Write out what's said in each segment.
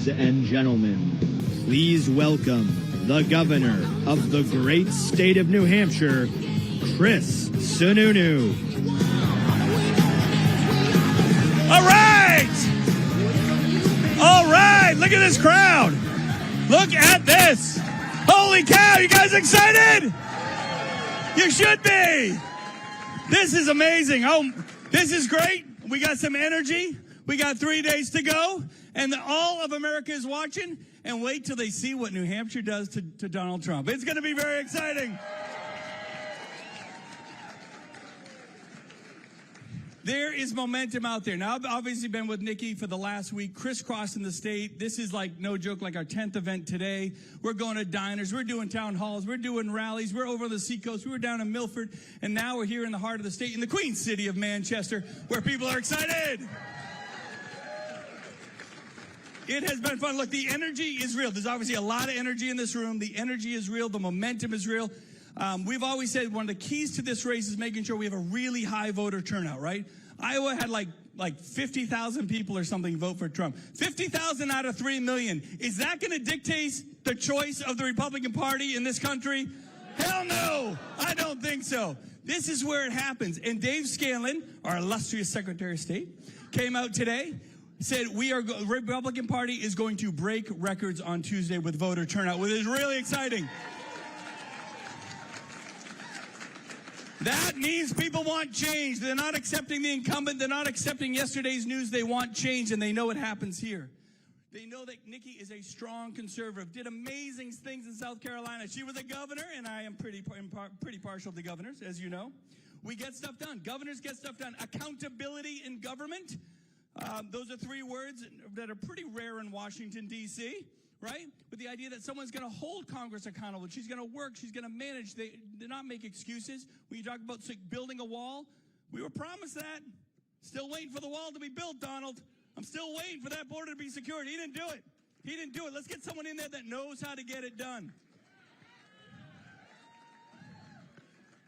Ladies and gentlemen, please welcome the governor of the great state of New Hampshire, Chris Sununu. All right! All right! Look at this crowd! Look at this! Holy cow! You guys excited? You should be! This is amazing. Oh, this is great. We got some energy. We got 3 days to go. And all of America is watching. And wait till they see what New Hampshire does to Donald Trump. It's going to be very exciting. There is momentum out there. Now, I've obviously been with Nikki for the last week, crisscrossing the state. This is like, no joke, like our 10th event today. We're going to diners. We're doing town halls. We're doing rallies. We're over the seacoast. We were down in Milford. And now we're here in the heart of the state, in the Queen City of Manchester, where people are excited. It has been fun. Look, the energy is real. There's obviously a lot of energy in this room. The energy is real. The momentum is real. We've always said one of the keys to this race is making sure we have a really high voter turnout, right? Iowa had like 50,000 people or something vote for Trump. 50,000 out of 3 million. Is that going to dictate the choice of the Republican Party in this country? Hell no. I don't think so. This is where it happens. And Dave Scanlon, our illustrious Secretary of State, came out today, said the Republican Party is going to break records on Tuesday with voter turnout, which is really exciting. That means people want change. They're not accepting the incumbent. They're not accepting yesterday's news. They want change, and they know it happens here. They know that Nikki is a strong conservative, did amazing things in South Carolina. She was a governor, and I am pretty partial to governors, as you know. We get stuff done. Governors get stuff done. Accountability in government. Those are 3 words that are pretty rare in Washington, D.C., right? With the idea that someone's going to hold Congress accountable. She's going to work. She's going to manage. They do not make excuses. When you talk about building a wall, we were promised that. Still waiting for the wall to be built, Donald. I'm still waiting for that border to be secured. He didn't do it. He didn't do it. Let's get someone in there that knows how to get it done.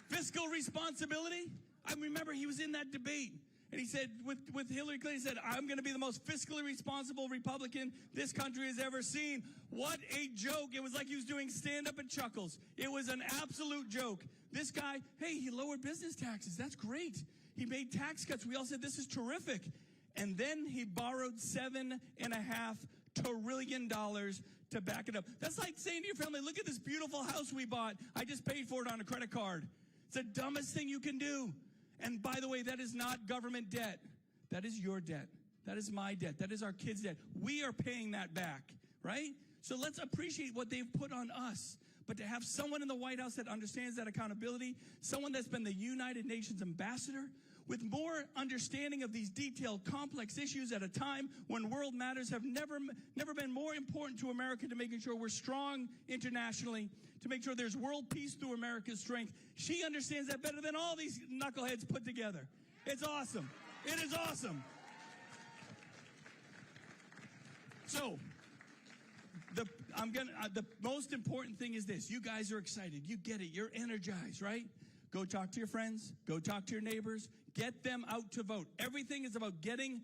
Fiscal responsibility. I remember he was in that debate. And he said, with Hillary Clinton, he said, I'm going to be the most fiscally responsible Republican this country has ever seen. What a joke. It was like he was doing stand-up and chuckles. It was an absolute joke. This guy, hey, he lowered business taxes. That's great. He made tax cuts. We all said, this is terrific. And then he borrowed $7.5 trillion to back it up. That's like saying to your family, look at this beautiful house we bought. I just paid for it on a credit card. It's the dumbest thing you can do. And by the way, that is not government debt. That is your debt. That is my debt. That is our kids' debt. We are paying that back, right? So let's appreciate what they've put on us. But to have someone in the White House that understands that accountability, someone that's been the United Nations ambassador, with more understanding of these detailed, complex issues at a time when world matters have never been more important to America, to making sure we're strong internationally, to make sure there's world peace through America's strength. She understands that better than all these knuckleheads put together. It's awesome. It is awesome. So, the most important thing is this. You guys are excited. You get it. You're energized, right? Go talk to your friends. Go talk to your neighbors. Get them out to vote. Everything is about getting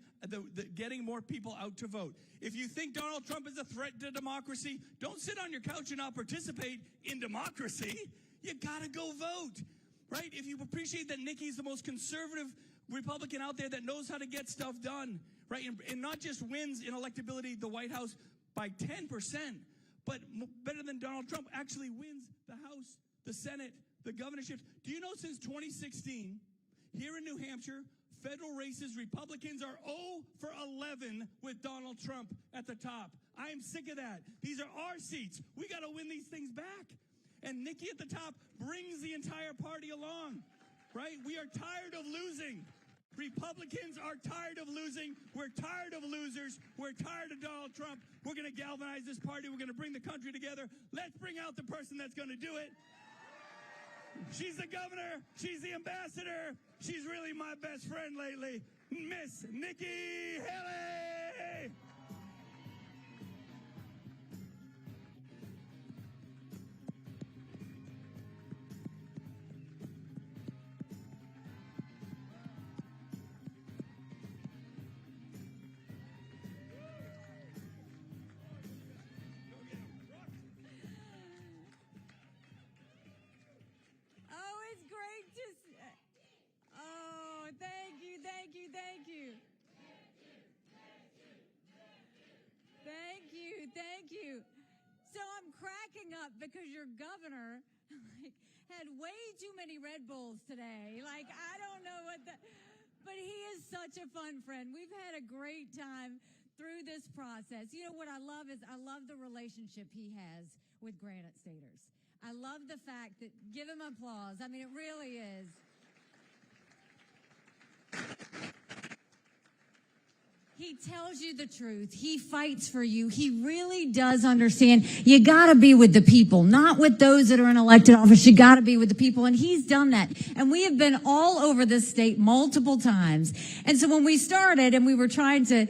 more people out to vote. If you think Donald Trump is a threat to democracy, don't sit on your couch and not participate in democracy. You got to go vote, right? If you appreciate that Nikki's the most conservative Republican out there that knows how to get stuff done, right? And not just wins in electability, the White House by 10%, but better than Donald Trump, actually wins the House, the Senate, the governorships. Do you know since 2016, here in New Hampshire, federal races, Republicans are 0 for 11 with Donald Trump at the top. I am sick of that. These are our seats. We got to win these things back. And Nikki at the top brings the entire party along, right? We are tired of losing. Republicans are tired of losing. We're tired of losers. We're tired of Donald Trump. We're going to galvanize this party. We're going to bring the country together. Let's bring out the person that's going to do it. She's the governor. She's the ambassador. She's really my best friend lately, Miss Nikki Haley. up because your governor had way too many Red Bulls today. I don't know but he is such a fun friend. We've had a great time through this process. You know what I love is I love the relationship he has with Granite Staters. I love the fact that, give him applause. I mean, it really is. He tells you the truth. He fights for you. He really does understand. You got to be with the people, not with those that are in elected office. You got to be with the people. And he's done that. And we have been all over this state multiple times. And so when we started and we were trying to,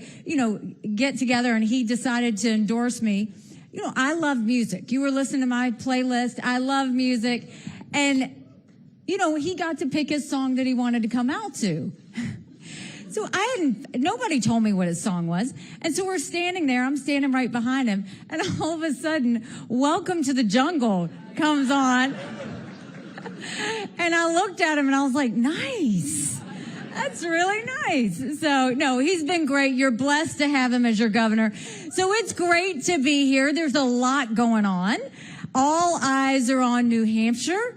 get together and he decided to endorse me, I love music. You were listening to my playlist. I love music. And, he got to pick his song that he wanted to come out to. So nobody told me what his song was. And so we're standing there. I'm standing right behind him. And all of a sudden, Welcome to the Jungle comes on. And I looked at him and I was like, nice. That's really nice. So, no, he's been great. You're blessed to have him as your governor. So it's great to be here. There's a lot going on. All eyes are on New Hampshire.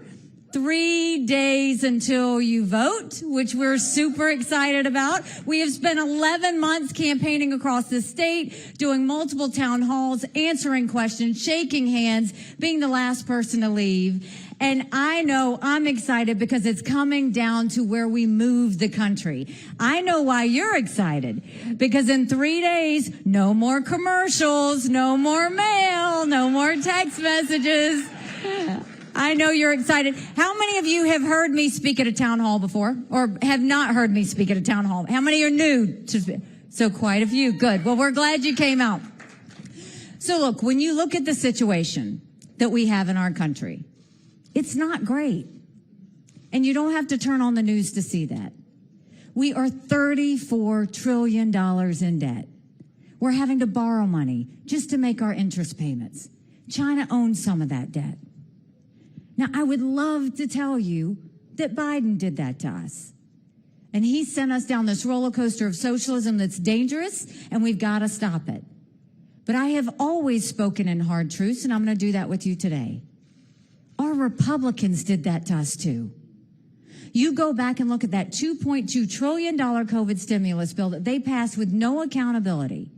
3 days until you vote, which we're super excited about. We have spent 11 months campaigning across the state, doing multiple town halls, answering questions, shaking hands, being the last person to leave. And I know I'm excited because it's coming down to where we move the country. I know why you're excited, because in 3 days, no more commercials, no more mail, no more text messages. I know you're excited. How many of you have heard me speak at a town hall before or have not heard me speak at a town hall? How many are new to? So quite a few. Good. Well, we're glad you came out. So look, when you look at the situation that we have in our country, it's not great. And you don't have to turn on the news to see that. We are $34 trillion in debt. We're having to borrow money just to make our interest payments. China owns some of that debt. Now, I would love to tell you that Biden did that to us. And he sent us down this roller coaster of socialism that's dangerous, and we've got to stop it. But I have always spoken in hard truths, and I'm going to do that with you today. Our Republicans did that to us, too. You go back and look at that $2.2 trillion COVID stimulus bill that they passed with no accountability,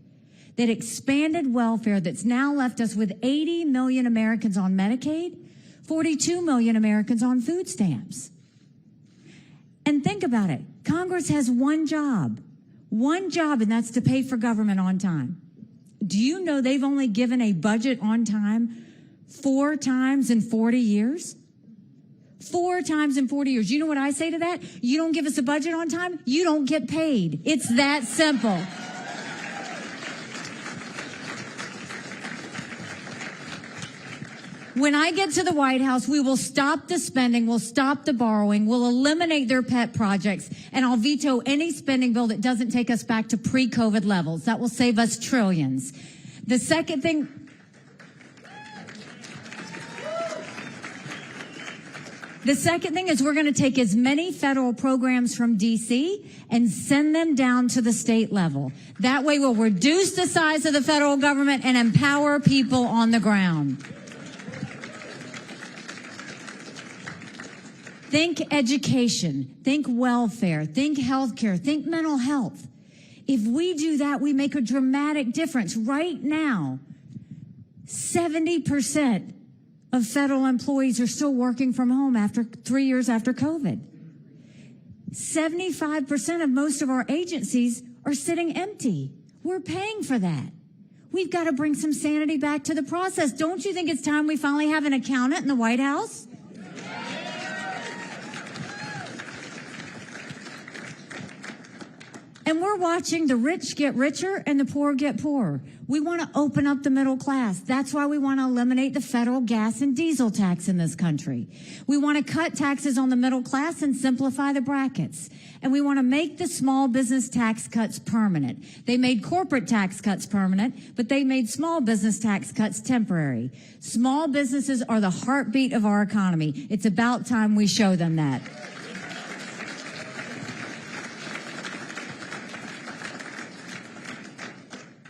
that expanded welfare, that's now left us with 80 million Americans on Medicaid, 42 million Americans on food stamps. And think about it. Congress has one job, and that's to pay for government on time. Do you know they've only given a budget on time 4 times in 40 years? 4 times in 40 years. You know what I say to that? You don't give us a budget on time, you don't get paid. It's that simple. When I get to the White House, we will stop the spending, we'll stop the borrowing, we'll eliminate their pet projects, and I'll veto any spending bill that doesn't take us back to pre-COVID levels. That will save us trillions. The second thing is we're going to take as many federal programs from D.C. and send them down to the state level. That way we'll reduce the size of the federal government and empower people on the ground. Think education, think welfare, think healthcare, think mental health. If we do that, we make a dramatic difference. Right now, 70% of federal employees are still working from home after 3 years after COVID. 75% of most of our agencies are sitting empty. We're paying for that. We've got to bring some sanity back to the process. Don't you think it's time we finally have an accountant in the White House? And we're watching the rich get richer and the poor get poorer. We want to open up the middle class. That's why we want to eliminate the federal gas and diesel tax in this country. We want to cut taxes on the middle class and simplify the brackets. And we want to make the small business tax cuts permanent. They made corporate tax cuts permanent, but they made small business tax cuts temporary. Small businesses are the heartbeat of our economy. It's about time we show them that.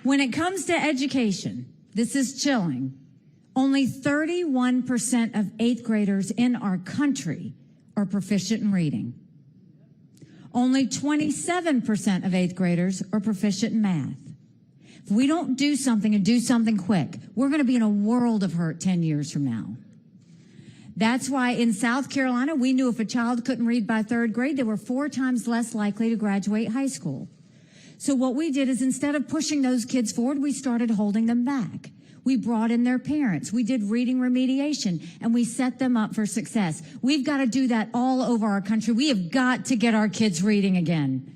When it comes to education, this is chilling. Only 31% of 8th graders in our country are proficient in reading. Only 27% of 8th graders are proficient in math. If we don't do something and do something quick, we're going to be in a world of hurt 10 years from now. That's why in South Carolina, we knew if a child couldn't read by 3rd grade, they were 4 times less likely to graduate high school. So what we did is instead of pushing those kids forward, we started holding them back. We brought in their parents. We did reading remediation, and we set them up for success. We've got to do that all over our country. We have got to get our kids reading again.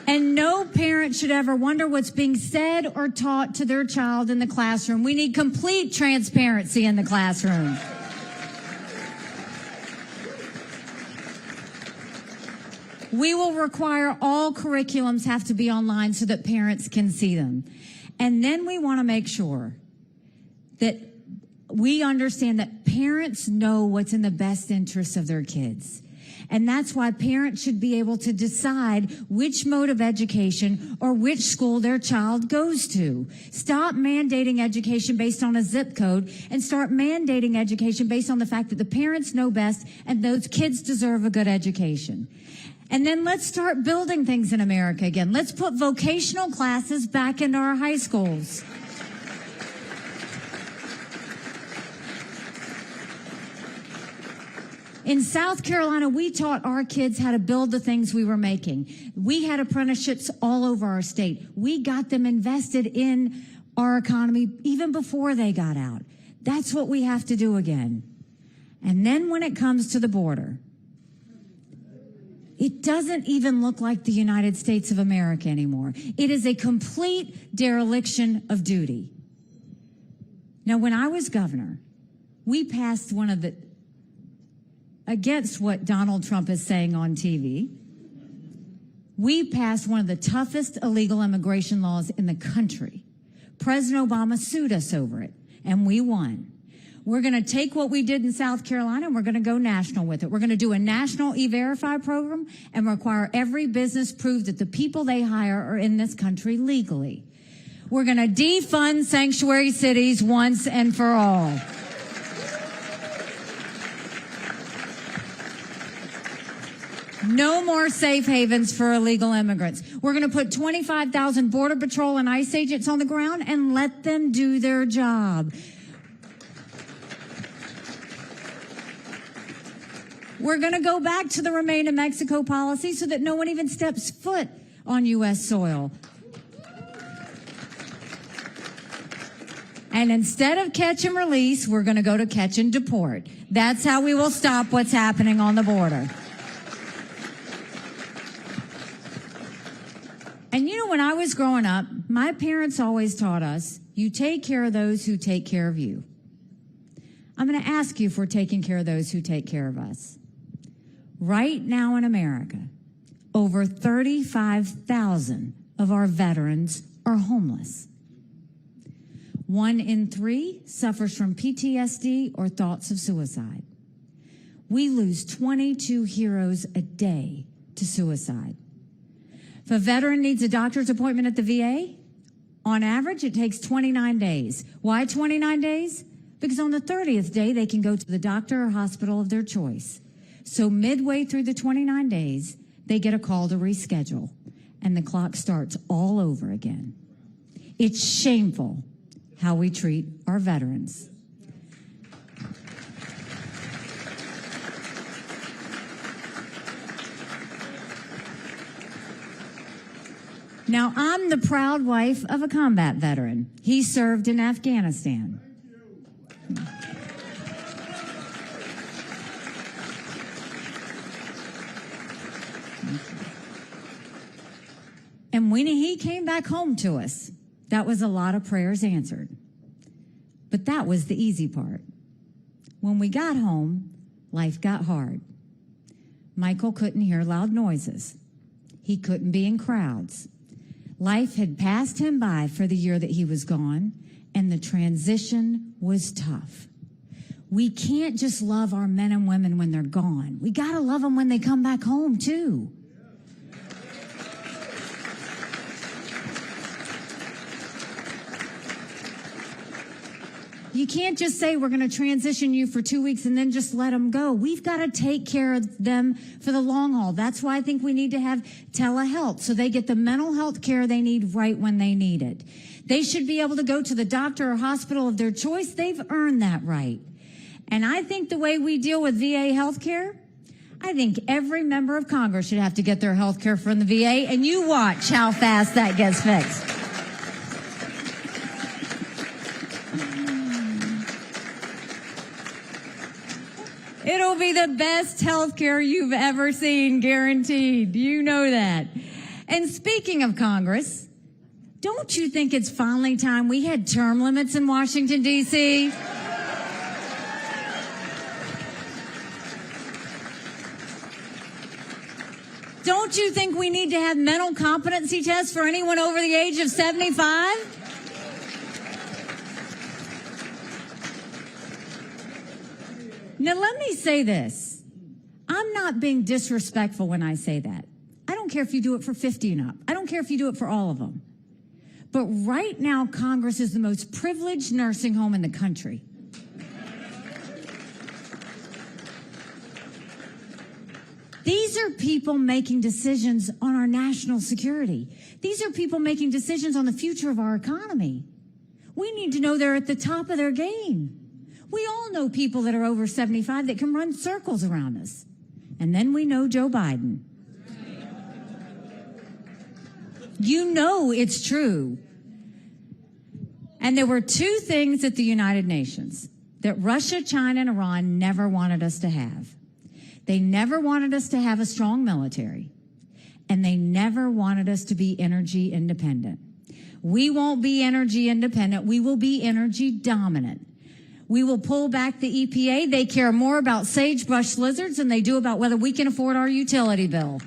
And no parent should ever wonder what's being said or taught to their child in the classroom. We need complete transparency in the classroom. We will require all curriculums have to be online so that parents can see them. And then we want to make sure that we understand that parents know what's in the best interest of their kids. And that's why parents should be able to decide which mode of education or which school their child goes to. Stop mandating education based on a zip code and start mandating education based on the fact that the parents know best and those kids deserve a good education. And then let's start building things in America again. Let's put vocational classes back into our high schools. In South Carolina, we taught our kids how to build the things we were making. We had apprenticeships all over our state. We got them invested in our economy even before they got out. That's what we have to do again. And then when it comes to the border, it doesn't even look like the United States of America anymore. It is a complete dereliction of duty. Now, when I was governor, we passed one of the against what Donald Trump is saying on TV, we passed one of the toughest illegal immigration laws in the country. President Obama sued us over it, and we won. We're going to take what we did in South Carolina, and we're going to go national with it. We're going to do a national E-Verify program and require every business prove that the people they hire are in this country legally. We're going to defund sanctuary cities once and for all. No more safe havens for illegal immigrants. We're going to put 25,000 Border Patrol and ICE agents on the ground and let them do their job. We're going to go back to the Remain in Mexico policy so that no one even steps foot on U.S. soil. And instead of catch and release, we're going to go to catch and deport. That's how we will stop what's happening on the border. And you know, when I was growing up, my parents always taught us, you take care of those who take care of you. I'm going to ask you if we're taking care of those who take care of us. Right now in America, over 35,000 of our veterans are homeless. 1 in 3 suffers from PTSD or thoughts of suicide. We lose 22 heroes a day to suicide. If a veteran needs a doctor's appointment at the VA, on average, it takes 29 days. Why 29 days? Because on the 30th day, they can go to the doctor or hospital of their choice. So midway through the 29 days, they get a call to reschedule, and the clock starts all over again. It's shameful how we treat our veterans. Now, I'm the proud wife of a combat veteran. He served in Afghanistan. And when he came back home to us, that was a lot of prayers answered. But that was the easy part. When we got home, life got hard. Michael couldn't hear loud noises. He couldn't be in crowds. Life had passed him by for the year that he was gone, and the transition was tough. We can't just love our men and women when they're gone. We got to love them when they come back home, too. You can't just say we're going to transition you for 2 weeks and then just let them go. We've got to take care of them for the long haul. That's why I think we need to have telehealth so they get the mental health care they need right when they need it. They should be able to go to the doctor or hospital of their choice. They've earned that right. And I think the way we deal with VA health care, I think every member of Congress should have to get their health care from the VA, and you watch how fast that gets fixed. It'll be the best health care you've ever seen, guaranteed. You know that. And speaking of Congress, don't you think it's finally time we had term limits in Washington, D.C.? Don't you think we need to have mental competency tests for anyone over the age of 75? Now, let me say this. I'm not being disrespectful when I say that. I don't care if you do it for 50 and up. I don't care if you do it for all of them. But right now, Congress is the most privileged nursing home in the country. These are people making decisions on our national security. These are people making decisions on the future of our economy. We need to know they're at the top of their game. We all know people that are over 75 that can run circles around us. And then we know Joe Biden. You know it's true. And there were two things at the United Nations that Russia, China, and Iran never wanted us to have. They never wanted us to have a strong military, and they never wanted us to be energy independent. We won't be energy independent. We will be energy dominant. We will pull back the EPA. They care more about sagebrush lizards than they do about whether we can afford our utility bill.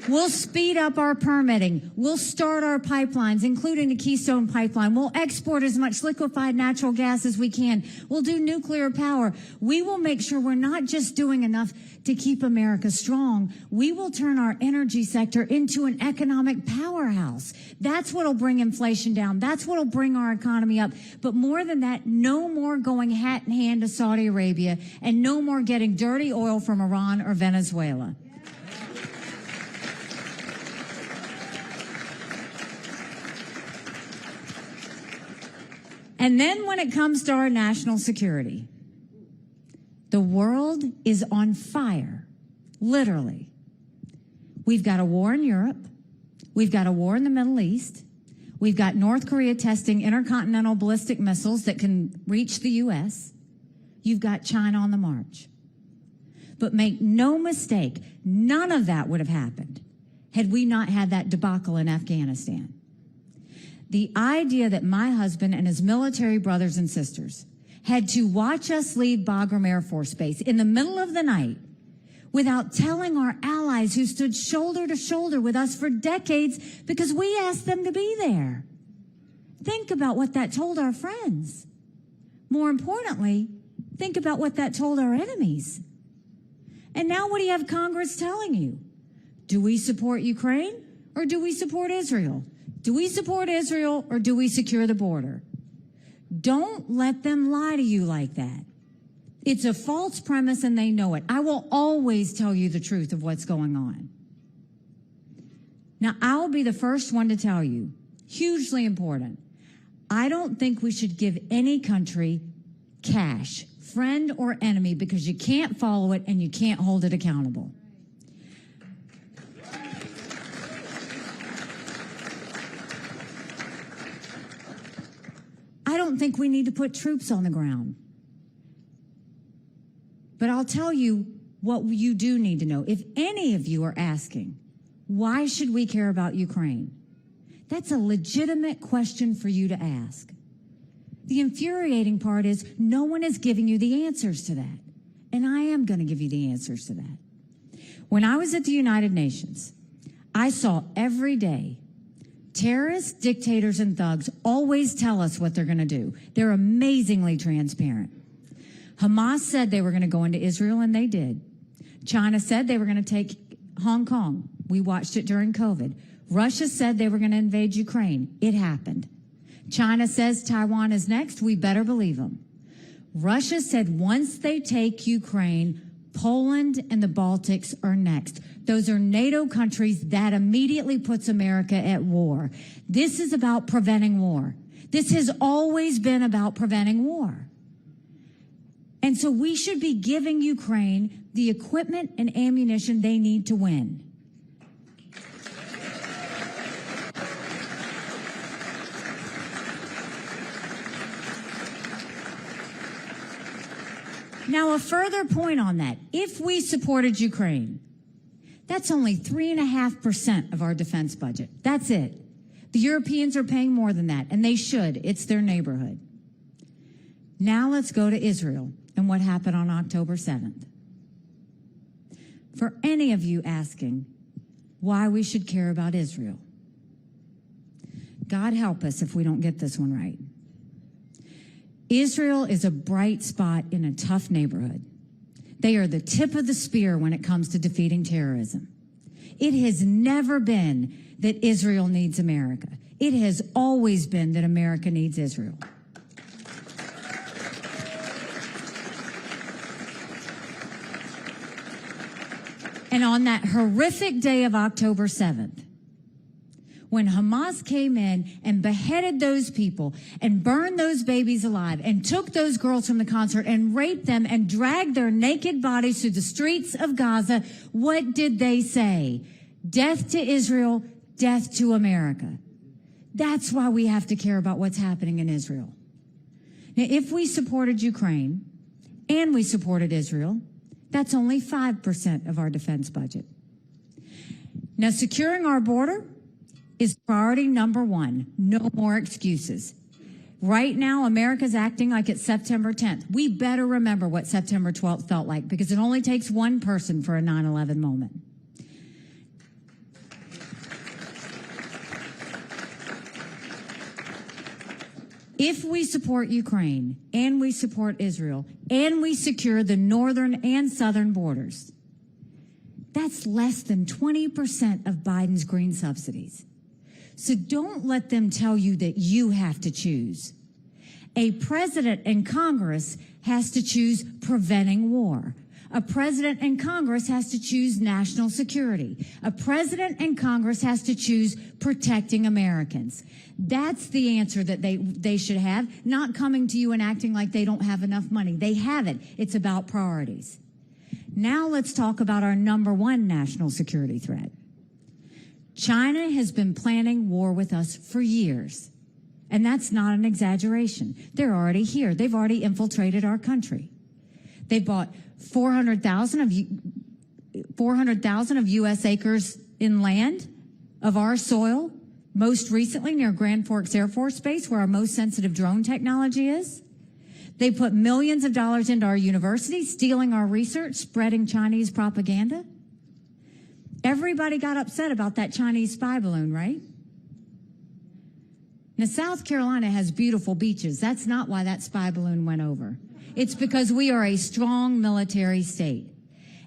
We'll speed up our permitting. We'll start our pipelines, including the Keystone Pipeline. We'll export as much liquefied natural gas as we can. We'll do nuclear power. We will make sure we're not just doing enough to keep America strong. We will turn our energy sector into an economic powerhouse. That's what'll bring inflation down. That's what'll bring our economy up. But more than that, no more going hat in hand to Saudi Arabia, and no more getting dirty oil from Iran or Venezuela. And then when it comes to our national security, the world is on fire, literally. We've got a war in Europe. We've got a war in the Middle East. We've got North Korea testing intercontinental ballistic missiles that can reach the U.S. You've got China on the march. But make no mistake, none of that would have happened had we not had that debacle in Afghanistan. The idea that my husband and his military brothers and sisters had to watch us leave Bagram Air Force Base in the middle of the night without telling our allies who stood shoulder to shoulder with us for decades because we asked them to be there. Think about what that told our friends. More importantly, think about what that told our enemies. And now what do you have Congress telling you? Do we support Ukraine or do we support Israel? Do we support Israel or do we secure the border? Don't let them lie to you like that. It's a false premise and they know it. I will always tell you the truth of what's going on. Now, I'll be the first one to tell you, hugely important, I don't think we should give any country cash, friend or enemy, because you can't follow it and you can't hold it accountable. I don't think we need to put troops on the ground. But I'll tell you what you do need to know. If any of you are asking, why should we care about Ukraine? That's a legitimate question for you to ask. The infuriating part is no one is giving you the answers to that. And I am going to give you the answers to that. When I was at the United Nations, I saw every day terrorists, dictators, and thugs always tell us what they're going to do. They're amazingly transparent. Hamas said they were going to go into Israel, and they did. China said they were going to take Hong Kong. We watched it during COVID. Russia said they were going to invade Ukraine. It happened. China says Taiwan is next. We better believe them. Russia said once they take Ukraine, Poland and the Baltics are next. Those are NATO countries. That immediately puts America at war. This is about preventing war. This has always been about preventing war. And so we should be giving Ukraine the equipment and ammunition they need to win. Now, a further point on that. If we supported Ukraine, that's only 3.5% of our defense budget. That's it. The Europeans are paying more than that, and they should. It's their neighborhood. Now let's go to Israel and what happened on October 7th. For any of you asking why we should care about Israel, God help us if we don't get this one right. Israel is a bright spot in a tough neighborhood. They are the tip of the spear when it comes to defeating terrorism. It has never been that Israel needs America. It has always been that America needs Israel. And on that horrific day of October 7th, when Hamas came in and beheaded those people and burned those babies alive and took those girls from the concert and raped them and dragged their naked bodies through the streets of Gaza, what did they say? Death to Israel, death to America. That's why we have to care about what's happening in Israel. Now, if we supported Ukraine and we supported Israel, that's only 5% of our defense budget. Now, securing our border is priority number one. No more excuses. Right now, America's acting like it's September 10th. We better remember what September 12th felt like, because it only takes one person for a 9/11 moment. If we support Ukraine and we support Israel and we secure the northern and southern borders, that's less than 20% of Biden's green subsidies. So don't let them tell you that you have to choose. A president and Congress has to choose preventing war. A president and Congress has to choose national security. A president and Congress has to choose protecting Americans. That's the answer that they should have, not coming to you and acting like they don't have enough money. They have it. It's about priorities. Now let's talk about our number one national security threat. China has been planning war with us for years, and that's not an exaggeration. They're already here. They've already infiltrated our country. They bought 400,000 of U.S. acres in land of our soil, most recently near Grand Forks Air Force Base, where our most sensitive drone technology is. They put millions of dollars into our universities, stealing our research, spreading Chinese propaganda. Everybody got upset about that Chinese spy balloon, right? Now, South Carolina has beautiful beaches. That's not why that spy balloon went over. It's because we are a strong military state.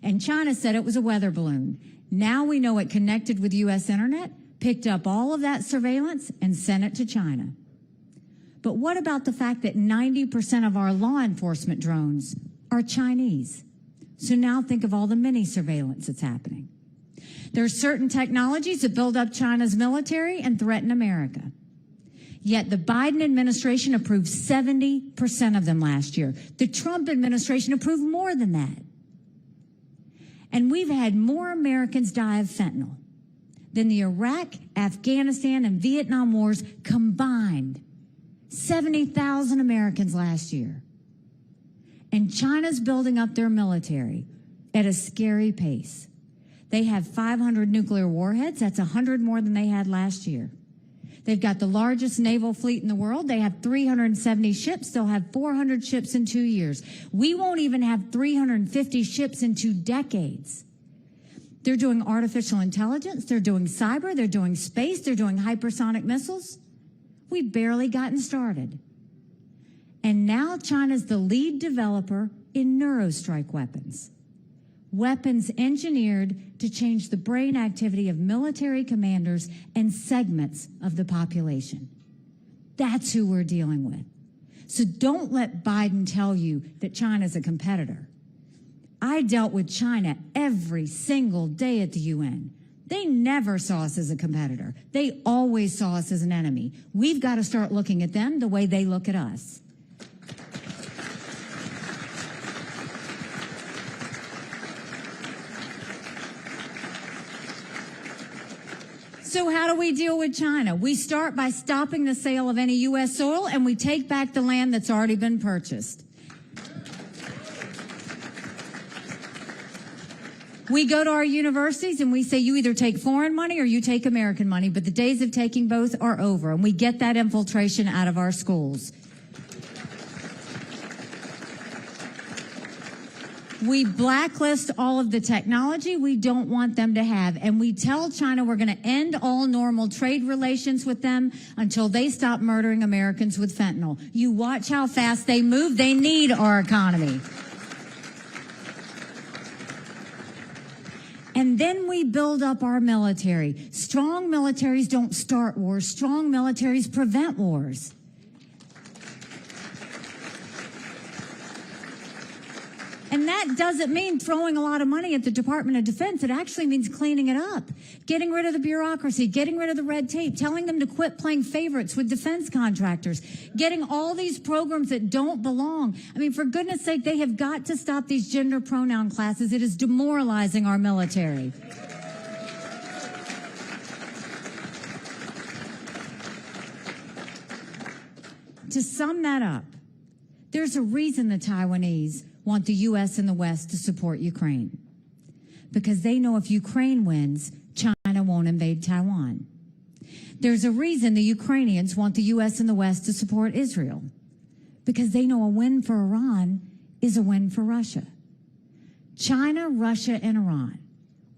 And China said it was a weather balloon. Now we know it connected with U.S. internet, picked up all of that surveillance, and sent it to China. But what about the fact that 90% of our law enforcement drones are Chinese? So now think of all the mini surveillance that's happening. There are certain technologies that build up China's military and threaten America. Yet the Biden administration approved 70% of them last year. The Trump administration approved more than that. And we've had more Americans die of fentanyl than the Iraq, Afghanistan, and Vietnam wars combined. 70,000 Americans last year. And China's building up their military at a scary pace. They have 500 nuclear warheads. That's 100 more than they had last year. They've got the largest naval fleet in the world. They have 370 ships. They'll have 400 ships in 2 years. We won't even have 350 ships in 2 decades. They're doing artificial intelligence. They're doing cyber. They're doing space. They're doing hypersonic missiles. We've barely gotten started. And now China's the lead developer in neurostrike weapons. weapons engineered to change the brain activity of military commanders and segments of the population. That's who we're dealing with. So don't let Biden tell you that China's a competitor. I dealt with China every single day at the UN. They never saw us as a competitor. They always saw us as an enemy. We've got to start looking at them the way they look at us. So how do we deal with China? We start by stopping the sale of any U.S. soil, and we take back the land that's already been purchased. We go to our universities and we say, you either take foreign money or you take American money, but the days of taking both are over, and we get that infiltration out of our schools. We blacklist all of the technology we don't want them to have, and we tell China we're going to end all normal trade relations with them until they stop murdering Americans with fentanyl. You watch how fast they move. They need our economy. And then we build up our military. Strong militaries don't start wars. Strong militaries prevent wars. And that doesn't mean throwing a lot of money at the Department of Defense. It actually means cleaning it up, getting rid of the bureaucracy, getting rid of the red tape, telling them to quit playing favorites with defense contractors, getting all these programs that don't belong. I mean, for goodness sake, they have got to stop these gender pronoun classes. It is demoralizing our military. To sum that up, there's a reason the Taiwanese want the U.S. and the West to support Ukraine. Because they know if Ukraine wins, China won't invade Taiwan. There's a reason the Ukrainians want the U.S. and the West to support Israel. Because they know a win for Iran is a win for Russia. China, Russia, and Iran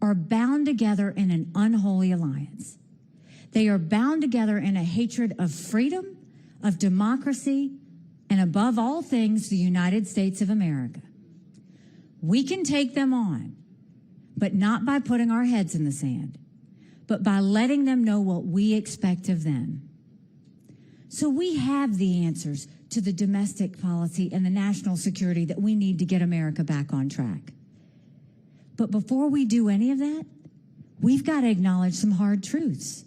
are bound together in an unholy alliance. They are bound together in a hatred of freedom, of democracy, and above all things, the United States of America. We can take them on, but not by putting our heads in the sand, but by letting them know what we expect of them. So we have the answers to the domestic policy and the national security that we need to get America back on track. But before we do any of that, we've got to acknowledge some hard truths.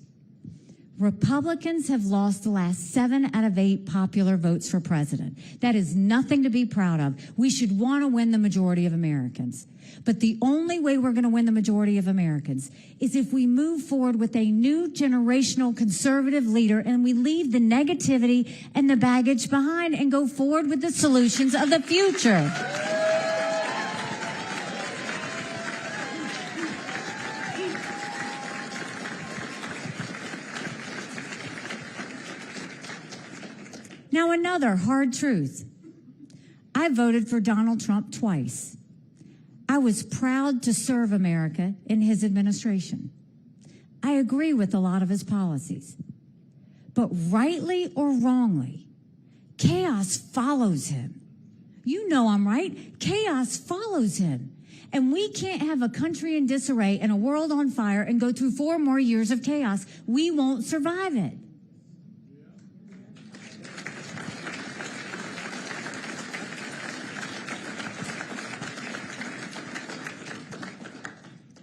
Republicans have lost the last 7 out of 8 popular votes for president. That is nothing to be proud of. We should want to win the majority of Americans. But the only way we're going to win the majority of Americans is if we move forward with a new generational conservative leader and we leave the negativity and the baggage behind and go forward with the solutions of the future. Now, another hard truth. I voted for Donald Trump twice. I was proud to serve America in his administration. I agree with a lot of his policies. But rightly or wrongly, chaos follows him. You know I'm right. Chaos follows him. And we can't have a country in disarray and a world on fire and go through 4 more years of chaos. We won't survive it.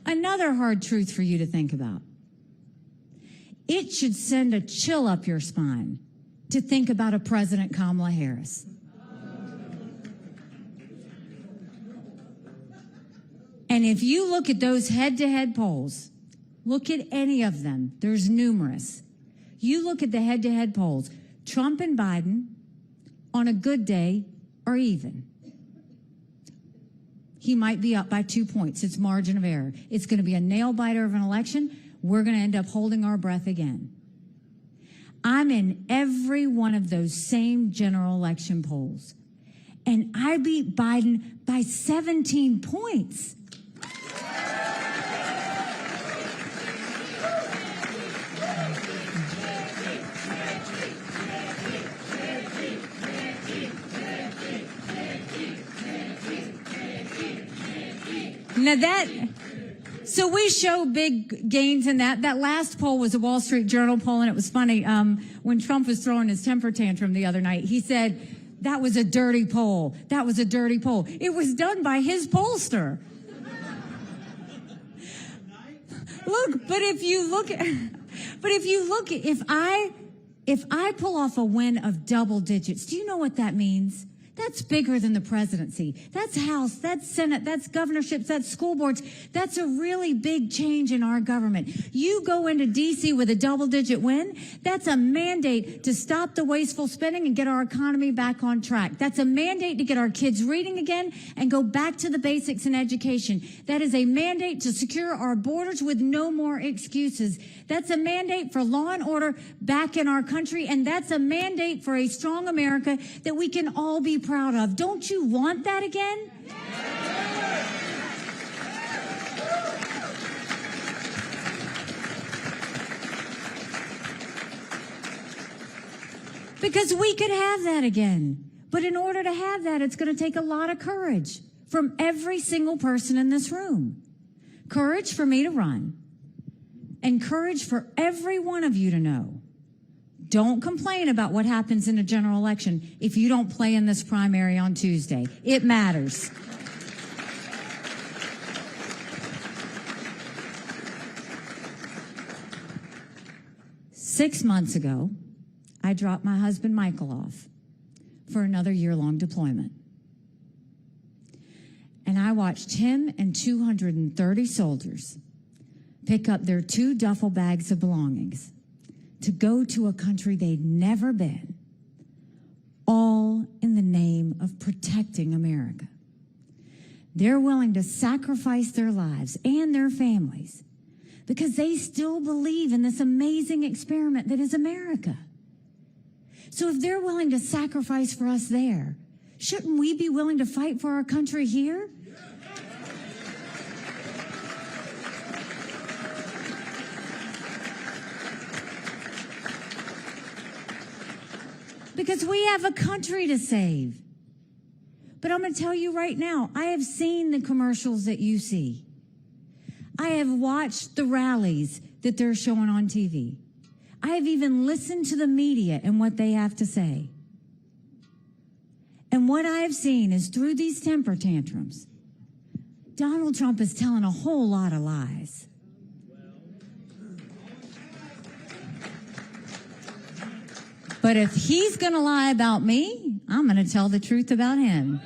Another hard truth for you to think about. It should send a chill up your spine to think about a President Kamala Harris. And if you look at those head-to-head polls, look at any of them. There's numerous. You look at the head-to-head polls. Trump and Biden, on a good day, are even. He might be up by 2 points. It's margin of error. It's going to be a nail-biter of an election. We're going to end up holding our breath again. I'm in every one of those same general election polls. And I beat Biden by 17 points. Now so we show big gains in that. That last poll was a Wall Street Journal poll, and it was funny. When Trump was throwing his temper tantrum the other night, he said, that was a dirty poll. That was a dirty poll. It was done by his pollster. Look, if I pull off a win of double digits, do you know what that means? That's bigger than the presidency. That's House, that's Senate, that's governorships, that's school boards. That's a really big change in our government. You go into D.C. with a double-digit win, that's a mandate to stop the wasteful spending and get our economy back on track. That's a mandate to get our kids reading again and go back to the basics in education. That is a mandate to secure our borders with no more excuses. That's a mandate for law and order back in our country, and that's a mandate for a strong America that we can all be proud of. Don't you want that again? Because we could have that again. But in order to have that, it's going to take a lot of courage from every single person in this room. Courage for me to run. And courage for every one of you to know. Don't complain about what happens in a general election if you don't play in this primary on Tuesday. It matters. Six months ago, I dropped my husband Michael off for another year-long deployment. And I watched him and 230 soldiers pick up their 2 duffel bags of belongings to go to a country they'd never been, all in the name of protecting America. They're willing to sacrifice their lives and their families because they still believe in this amazing experiment that is America. So if they're willing to sacrifice for us there, shouldn't we be willing to fight for our country here? Because we have a country to save. But I'm going to tell you right now, I have seen the commercials that you see. I have watched the rallies that they're showing on TV. I have even listened to the media and what they have to say. And what I have seen is through these temper tantrums, Donald Trump is telling a whole lot of lies. But if he's going to lie about me, I'm going to tell the truth about him.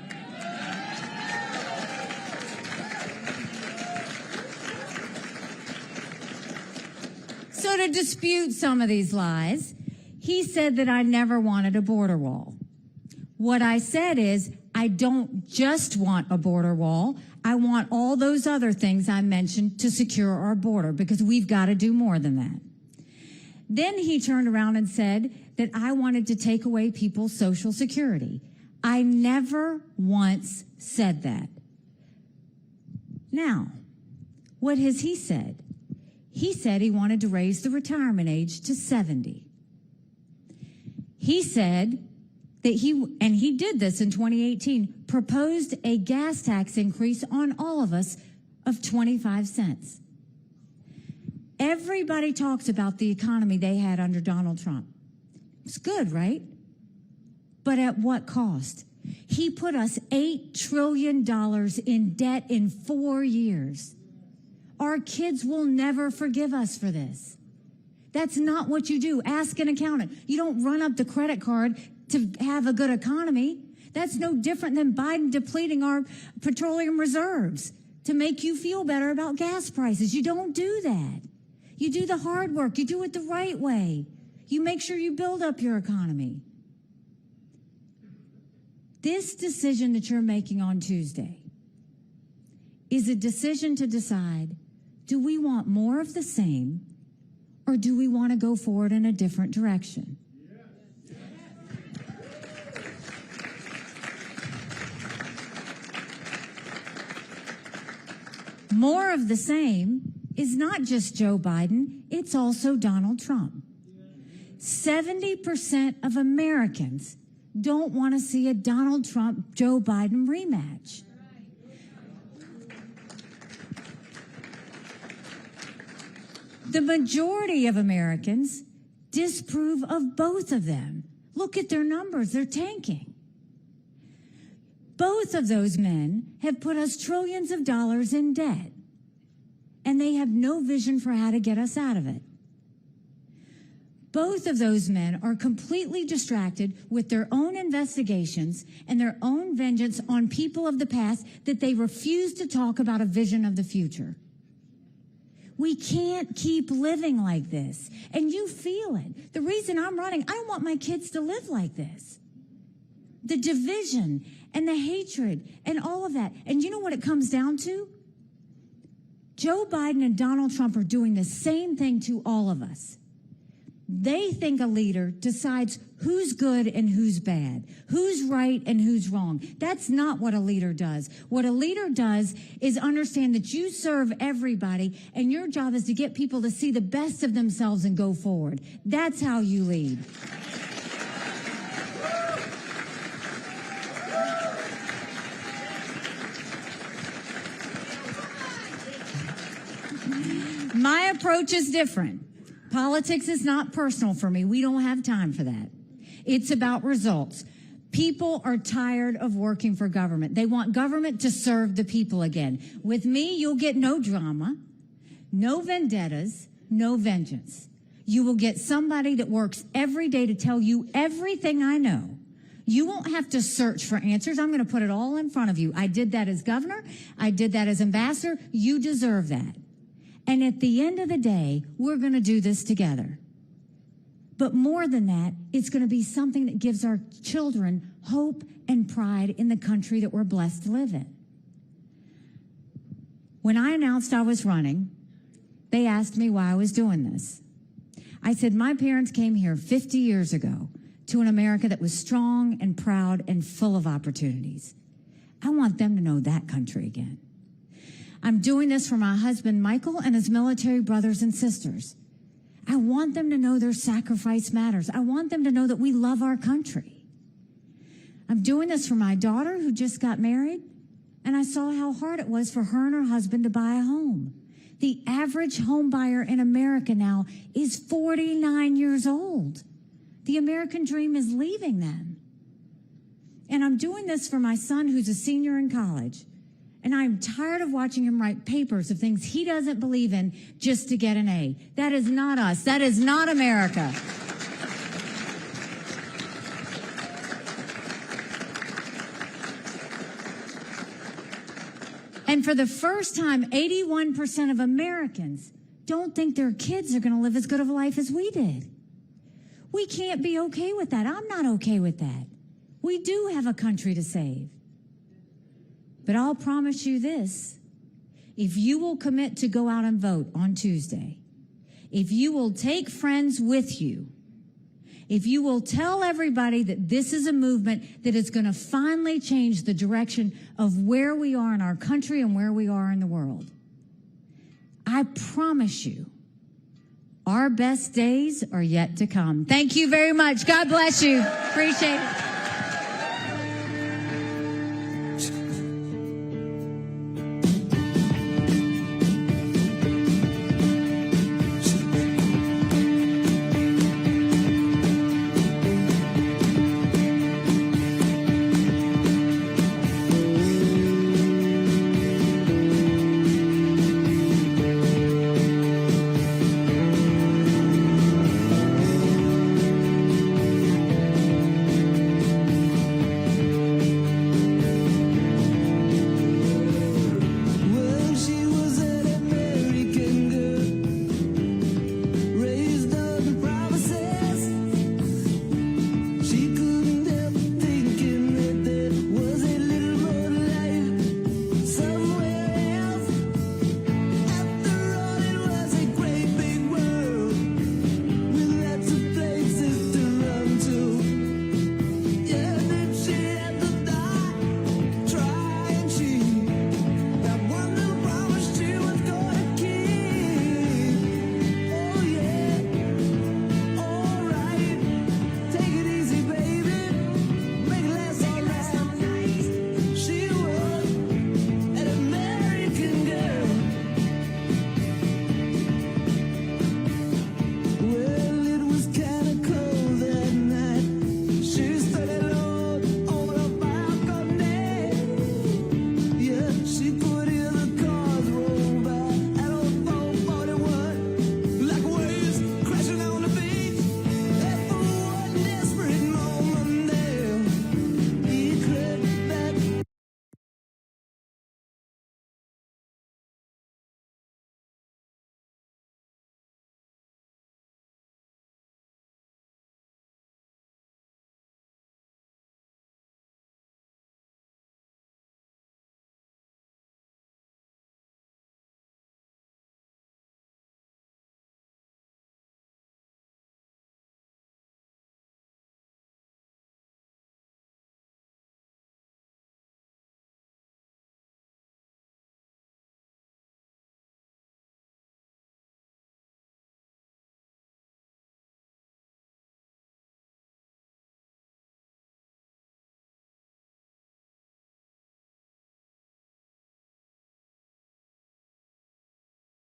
So to dispute some of these lies, he said that I never wanted a border wall. What I said is, I don't just want a border wall. I want all those other things I mentioned to secure our border, because we've got to do more than that. Then he turned around and said that I wanted to take away people's Social Security. I never once said that. Now, what has he said? He said he wanted to raise the retirement age to 70. He said that he did this in 2018, proposed a gas tax increase on all of us of 25 cents. Everybody talks about the economy they had under Donald Trump. It's good, right? But at what cost? He put us $8 trillion in debt in 4 years. Our kids will never forgive us for this. That's not what you do. Ask an accountant. You don't run up the credit card to have a good economy. That's no different than Biden depleting our petroleum reserves to make you feel better about gas prices. You don't do that. You do the hard work. You do it the right way. You make sure you build up your economy. This decision that you're making on Tuesday is a decision to decide, do we want more of the same, or do we want to go forward in a different direction? More of the same is not just Joe Biden, it's also Donald Trump. 70% of Americans don't want to see a Donald Trump-Joe Biden rematch. The majority of Americans disapprove of both of them. Look at their numbers. They're tanking. Both of those men have put us trillions of dollars in debt, and they have no vision for how to get us out of it. Both of those men are completely distracted with their own investigations and their own vengeance on people of the past that they refuse to talk about a vision of the future. We can't keep living like this. And you feel it. The reason I'm running, I don't want my kids to live like this. The division and the hatred and all of that. And you know what it comes down to? Joe Biden and Donald Trump are doing the same thing to all of us. They think a leader decides who's good and who's bad, who's right and who's wrong. That's not what a leader does. What a leader does is understand that you serve everybody, and your job is to get people to see the best of themselves and go forward. That's how you lead. My approach is different. Politics is not personal for me. We don't have time for that. It's about results. People are tired of working for government. They want government to serve the people again. With me, you'll get no drama, no vendettas, no vengeance. You will get somebody that works every day to tell you everything I know. You won't have to search for answers. I'm going to put it all in front of you. I did that as governor. I did that as ambassador. You deserve that. And at the end of the day, we're going to do this together. But more than that, it's going to be something that gives our children hope and pride in the country that we're blessed to live in. When I announced I was running, they asked me why I was doing this. I said, my parents came here 50 years ago to an America that was strong and proud and full of opportunities. I want them to know that country again. I'm doing this for my husband, Michael, and his military brothers and sisters. I want them to know their sacrifice matters. I want them to know that we love our country. I'm doing this for my daughter who just got married, and I saw how hard it was for her and her husband to buy a home. The average home buyer in America now is 49 years old. The American dream is leaving them. And I'm doing this for my son who's a senior in college. And I'm tired of watching him write papers of things he doesn't believe in just to get an A. That is not us. That is not America. And for the first time, 81% of Americans don't think their kids are going to live as good of a life as we did. We can't be okay with that. I'm not okay with that. We do have a country to save. But I'll promise you this, if you will commit to go out and vote on Tuesday, if you will take friends with you, if you will tell everybody that this is a movement that is going to finally change the direction of where we are in our country and where we are in the world, I promise you, our best days are yet to come. Thank you very much. God bless you. Appreciate it.